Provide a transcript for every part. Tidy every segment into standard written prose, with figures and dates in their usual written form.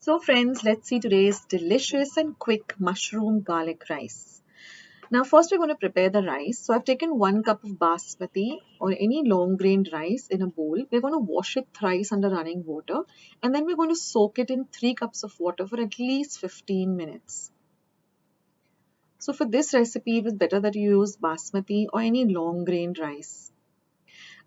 So friends, let's see today's delicious and quick mushroom garlic rice. Now first we're going to prepare the rice. So I've taken 1 cup of basmati or any long grained rice in a bowl. We're going to wash it thrice under running water and then we're going to soak it in 3 cups of water for at least 15 minutes. So for this recipe, it is better that you use basmati or any long grained rice.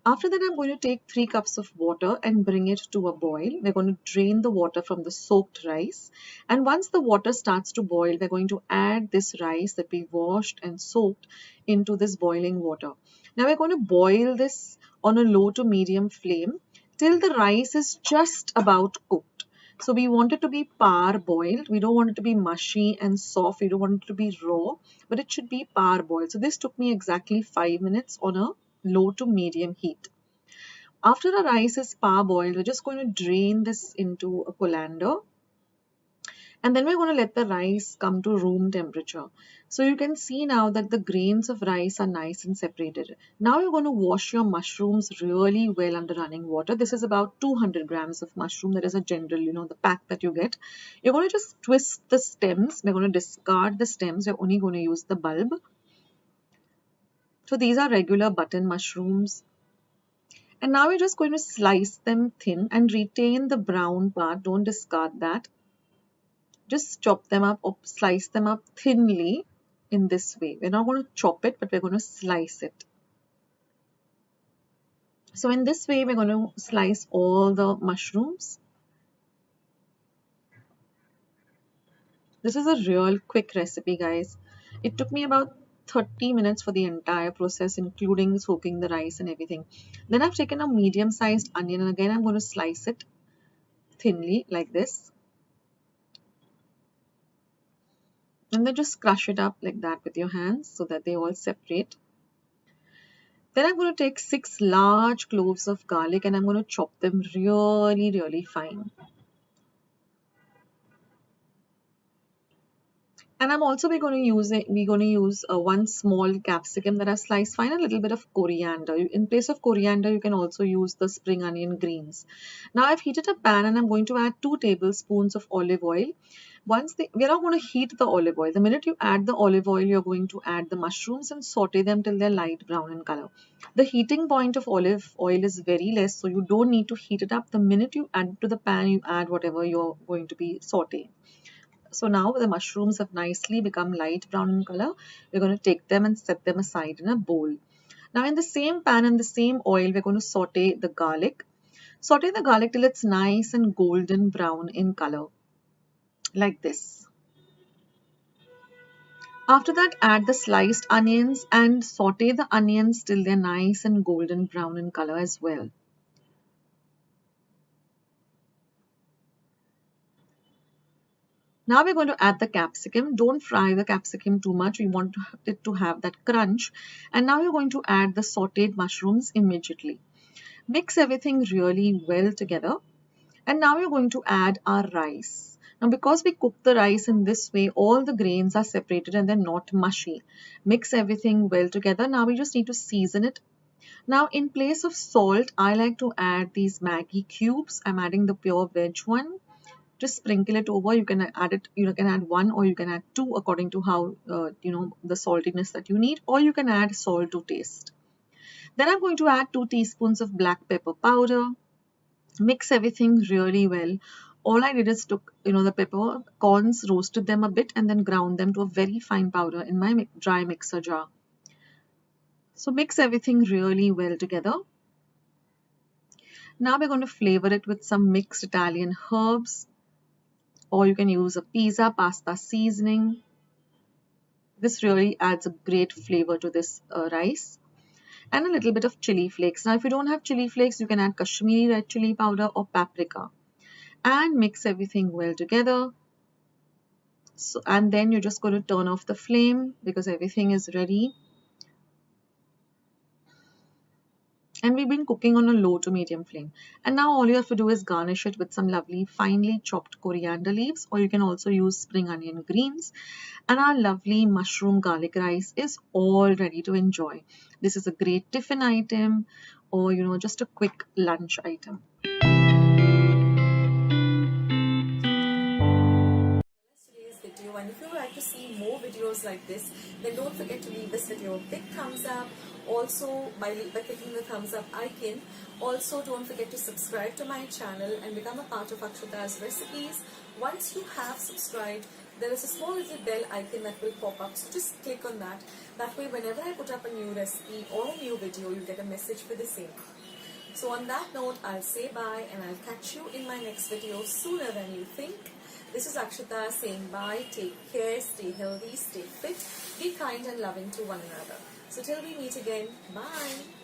After that, I'm going to take 3 cups of water and bring it to a boil. We're going to drain the water from the soaked rice. And once the water starts to boil, we're going to add this rice that we washed and soaked into this boiling water. Now we're going to boil this on a low to medium flame till the rice is just about cooked. So we want it to be parboiled. We don't want it to be mushy and soft. We don't want it to be raw, but it should be parboiled. So this took me exactly 5 minutes on a low to medium heat. After the rice is parboiled, we're just going to drain this into a colander and then we're going to let the rice come to room temperature. So you can see now that the grains of rice are nice and separated. Now you're going to wash your mushrooms really well under running water. This is about 200 grams of mushroom. That is a general, the pack that you get. You're going to just twist the stems. We're going to discard the stems. We're only going to use the bulb. So these are regular button mushrooms. And now we're just going to slice them thin and retain the brown part. Don't discard that. Just chop them up or slice them up thinly in this way. We're not going to chop it, but we're going to slice it. So in this way, we're going to slice all the mushrooms. This is a real quick recipe, guys. It took me about 30 minutes for the entire process, including soaking the rice and everything. Then I've taken a medium-sized onion and again I'm going to slice it thinly like this. And then just crush it up like that with your hands so that they all separate. Then I'm going to take 6 large cloves of garlic and I'm going to chop them really, really fine. And I'm also we're going to use 1 small capsicum that I've sliced fine, a little bit of coriander. In place of coriander, you can also use the spring onion greens. Now I've heated a pan and I'm going to add 2 tablespoons of olive oil. We're not going to heat the olive oil. The minute you add the olive oil, you're going to add the mushrooms and saute them till they're light brown in color. The heating point of olive oil is very less, so you don't need to heat it up. The minute you add it to the pan, you add whatever you're going to be sauteing. So now the mushrooms have nicely become light brown in color. We're going to take them and set them aside in a bowl. Now in the same pan and the same oil, we're going to saute the garlic. Saute the garlic till it's nice and golden brown in color, like this. After that, add the sliced onions and saute the onions till they're nice and golden brown in color as well. Now we're going to add the capsicum. Don't fry the capsicum too much. We want it to have that crunch. And now you're going to add the sauteed mushrooms immediately. Mix everything really well together. And now you're going to add our rice. Now because we cook the rice in this way, all the grains are separated and they're not mushy. Mix everything well together. Now we just need to season it. Now in place of salt, I like to add these Maggie cubes. I'm adding the pure veg one. Just sprinkle it over. You can add it, you can add 1 or you can add 2 according to how the saltiness that you need, or you can add salt to taste. Then I'm going to add 2 teaspoons of black pepper powder. Mix everything really well. All I did is took the peppercorns, roasted them a bit and then ground them to a very fine powder in my dry mixer jar. So mix everything really well together. Now we're going to flavor it with some mixed Italian herbs, or you can use a pasta seasoning. This really adds a great flavor to this rice. And a little bit of chili flakes. Now if you don't have chili flakes, you can add Kashmiri red chili powder or paprika. And mix everything well together. And then you're just going to turn off the flame because everything is ready. And we've been cooking on a low to medium flame. And now all you have to do is garnish it with some lovely finely chopped coriander leaves, or you can also use spring onion greens. And our lovely mushroom garlic rice is all ready to enjoy. This is a great tiffin item, or just a quick lunch item. see more videos like this, then don't forget to leave this video a big thumbs up. Also, by clicking the thumbs up icon. Also, don't forget to subscribe to my channel and become a part of Akshata's Recipes. Once you have subscribed, there is a small little bell icon that will pop up, so just click on that. That way, whenever I put up a new recipe or a new video, you get a message for the same. So on that note, I'll say bye and I'll catch you in my next video sooner than you think. This is Akshata saying bye, take care, stay healthy, stay fit, be kind and loving to one another. So till we meet again, bye.